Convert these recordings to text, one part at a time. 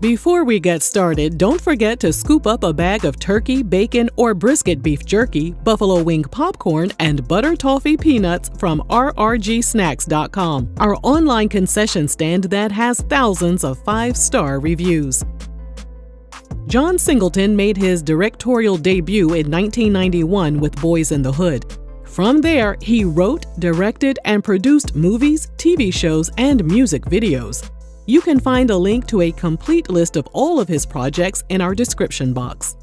Before we get started, don't forget to scoop up a bag of turkey, bacon, or brisket beef jerky, buffalo wing popcorn, and butter toffee peanuts from rrgsnacks.com, our online concession stand that has thousands of 5-star reviews. John Singleton made his directorial debut in 1991 with Boyz N The Hood. From there, he wrote, directed, and produced movies, TV shows, and music videos. You can find a link to a complete list of all of his projects in our description box.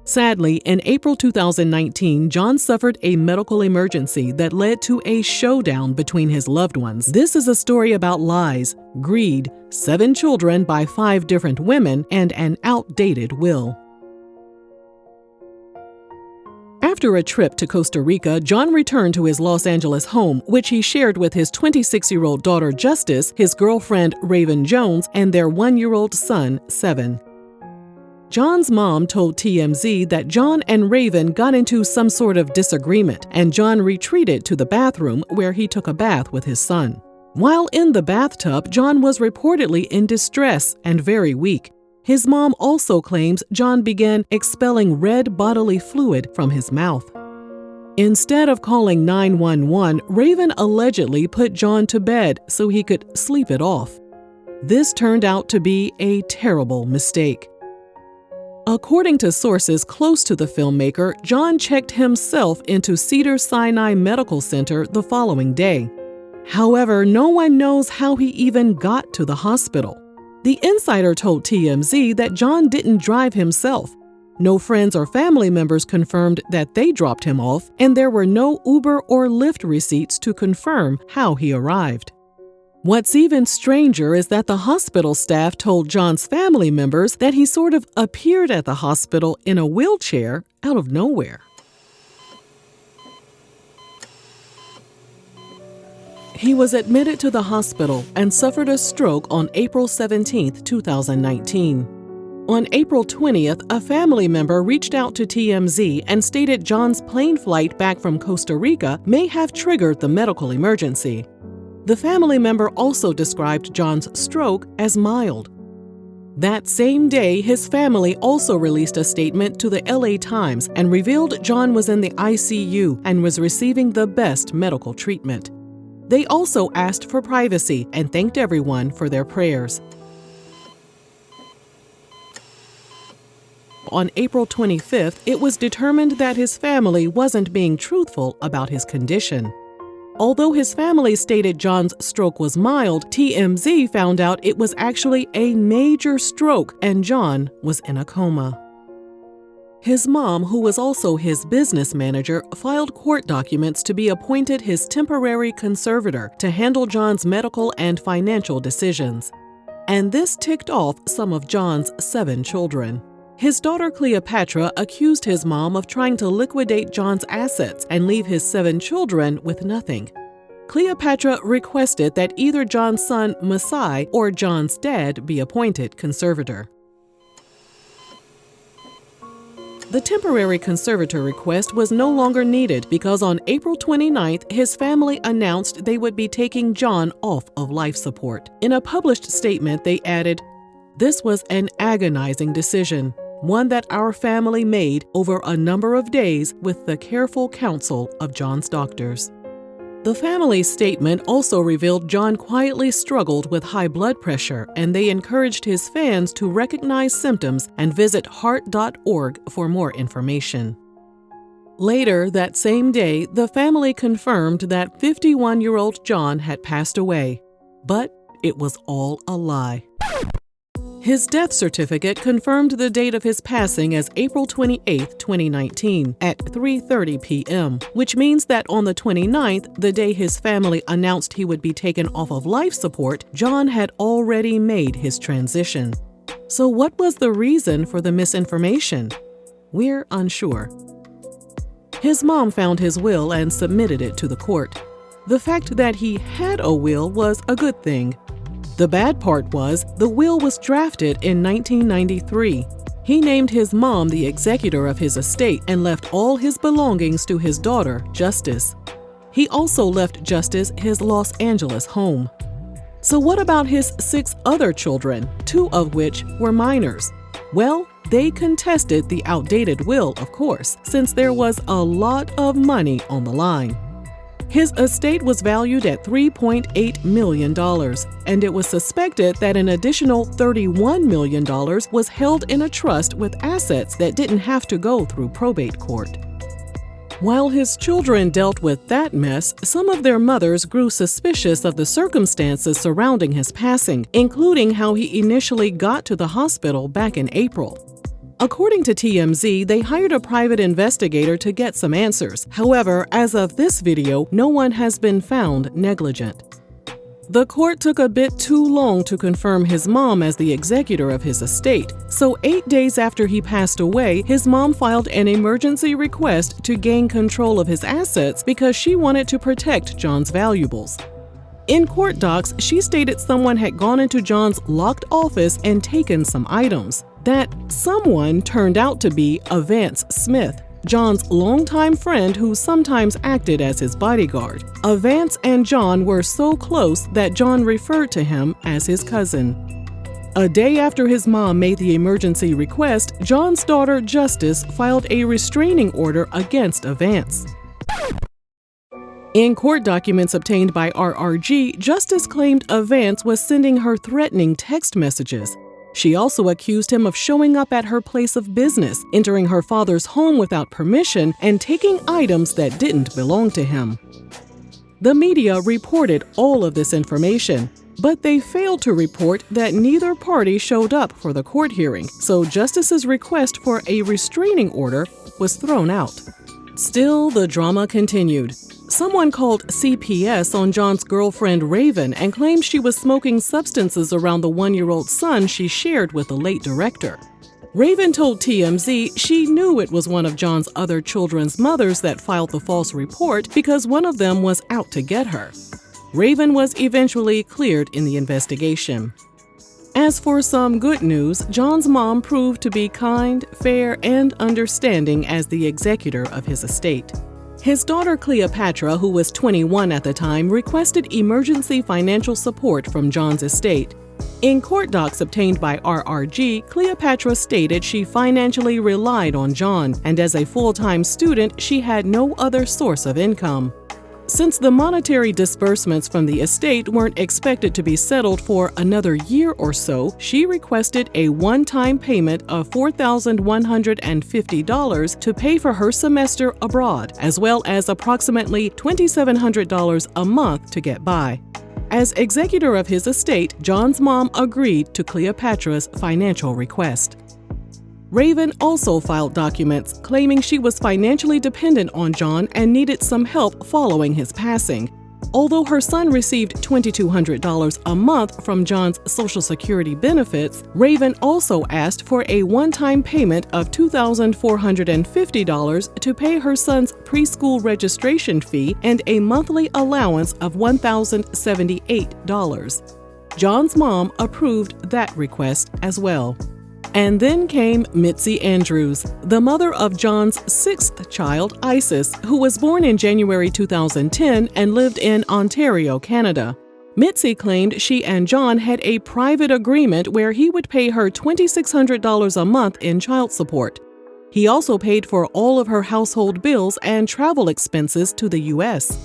Sadly, in April 2019, John suffered a medical emergency that led to a showdown between his loved ones. This is a story about lies, greed, 7 children by 5 different women, and an outdated will. After a trip to Costa Rica, John returned to his Los Angeles home, which he shared with his 26-year-old daughter Justice, his girlfriend Raven Jones, and their 1-year-old son, Seven. John's mom told TMZ that John and Raven got into some sort of disagreement, and John retreated to the bathroom where he took a bath with his son. While in the bathtub, John was reportedly in distress and very weak. His mom also claims John began expelling red bodily fluid from his mouth. Instead of calling 911, Raven allegedly put John to bed so he could sleep it off. This turned out to be a terrible mistake. According to sources close to the filmmaker, John checked himself into Cedars-Sinai Medical Center the following day. However, no one knows how he even got to the hospital. The insider told TMZ that John didn't drive himself. No friends or family members confirmed that they dropped him off, and there were no Uber or Lyft receipts to confirm how he arrived. What's even stranger is that the hospital staff told John's family members that he sort of appeared at the hospital in a wheelchair out of nowhere. He was admitted to the hospital and suffered a stroke on April 17, 2019. On April 20th, a family member reached out to TMZ and stated John's plane flight back from Costa Rica may have triggered the medical emergency. The family member also described John's stroke as mild. That same day, his family also released a statement to the LA Times and revealed John was in the ICU and was receiving the best medical treatment. They also asked for privacy and thanked everyone for their prayers. On April 25th, it was determined that his family wasn't being truthful about his condition. Although his family stated John's stroke was mild, TMZ found out it was actually a major stroke and John was in a coma. His mom, who was also his business manager, filed court documents to be appointed his temporary conservator to handle John's medical and financial decisions. And this ticked off some of John's 7 children. His daughter Cleopatra accused his mom of trying to liquidate John's assets and leave his 7 children with nothing. Cleopatra requested that either John's son Masai or John's dad be appointed conservator. The temporary conservator request was no longer needed because on April 29th, his family announced they would be taking John off of life support. In a published statement, they added, "This was an agonizing decision, one that our family made over a number of days with the careful counsel of John's doctors." The family's statement also revealed John quietly struggled with high blood pressure, and they encouraged his fans to recognize symptoms and visit heart.org for more information. Later that same day, the family confirmed that 51-year-old John had passed away, but it was all a lie. His death certificate confirmed the date of his passing as April 28, 2019, at 3:30 p.m., which means that on the 29th, the day his family announced he would be taken off of life support, John had already made his transition. So what was the reason for the misinformation? We're unsure. His mom found his will and submitted it to the court. The fact that he had a will was a good thing. The bad part was, the will was drafted in 1993. He named his mom the executor of his estate and left all his belongings to his daughter, Justice. He also left Justice his Los Angeles home. So what about his 6 other children, 2 of which were minors? Well, they contested the outdated will, of course, since there was a lot of money on the line. His estate was valued at $3.8 million, and it was suspected that an additional $31 million was held in a trust with assets that didn't have to go through probate court. While his children dealt with that mess, some of their mothers grew suspicious of the circumstances surrounding his passing, including how he initially got to the hospital back in April. According to TMZ, they hired a private investigator to get some answers. However, as of this video, no one has been found negligent. The court took a bit too long to confirm his mom as the executor of his estate, so 8 days after he passed away, his mom filed an emergency request to gain control of his assets because she wanted to protect John's valuables. In court docs, she stated someone had gone into John's locked office and taken some items. That someone turned out to be Vance Smith, John's longtime friend who sometimes acted as his bodyguard. Vance and John were so close that John referred to him as his cousin. A day after his mom made the emergency request, John's daughter Justice filed a restraining order against Vance. In court documents obtained by RRG, Justice claimed Vance was sending her threatening text messages. She also accused him of showing up at her place of business, entering her father's home without permission, and taking items that didn't belong to him. The media reported all of this information, but they failed to report that neither party showed up for the court hearing, so Justice's request for a restraining order was thrown out. Still, the drama continued. Someone called CPS on John's girlfriend Raven and claimed she was smoking substances around the 1-year-old son she shared with the late director. Raven told TMZ she knew it was one of John's other children's mothers that filed the false report because one of them was out to get her. Raven was eventually cleared in the investigation. As for some good news, John's mom proved to be kind, fair, and understanding as the executor of his estate. His daughter Cleopatra, who was 21 at the time, requested emergency financial support from John's estate. In court docs obtained by RRG, Cleopatra stated she financially relied on John, and as a full-time student, she had no other source of income. Since the monetary disbursements from the estate weren't expected to be settled for another year or so, she requested a one-time payment of $4,150 to pay for her semester abroad, as well as approximately $2,700 a month to get by. As executor of his estate, John's mom agreed to Cleopatra's financial request. Raven also filed documents claiming she was financially dependent on John and needed some help following his passing. Although her son received $2,200 a month from John's Social Security benefits, Raven also asked for a one-time payment of $2,450 to pay her son's preschool registration fee and a monthly allowance of $1,078. John's mom approved that request as well. And then came Mitzi Andrews, the mother of John's 6th child, Isis, who was born in January 2010 and lived in Ontario, Canada. Mitzi claimed she and John had a private agreement where he would pay her $2,600 a month in child support. He also paid for all of her household bills and travel expenses to the U.S.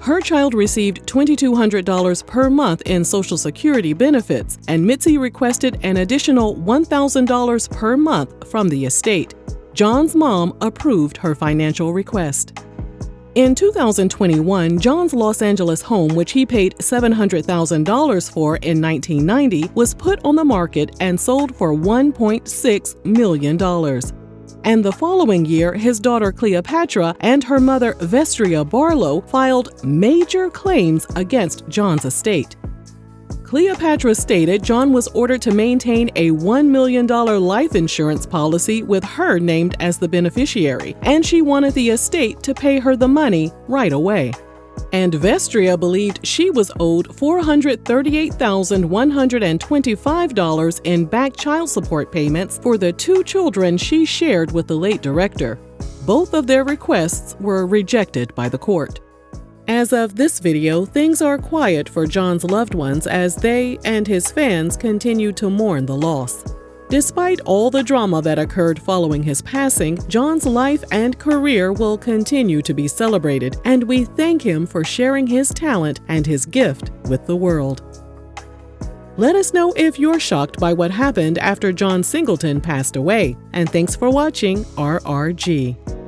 Her child received $2,200 per month in Social Security benefits, and Mitzi requested an additional $1,000 per month from the estate. John's mom approved her financial request. In 2021, John's Los Angeles home, which he paid $700,000 for in 1990, was put on the market and sold for $1.6 million. And the following year, his daughter Cleopatra and her mother Vestria Barlow filed major claims against John's estate. Cleopatra stated John was ordered to maintain a $1 million life insurance policy with her named as the beneficiary, and she wanted the estate to pay her the money right away. And Vestria believed she was owed $438,125 in back child support payments for the 2 children she shared with the late director. Both of their requests were rejected by the court. As of this video, things are quiet for John's loved ones as they and his fans continue to mourn the loss. Despite all the drama that occurred following his passing, John's life and career will continue to be celebrated, and we thank him for sharing his talent and his gift with the world. Let us know if you're shocked by what happened after John Singleton passed away. And thanks for watching RRG.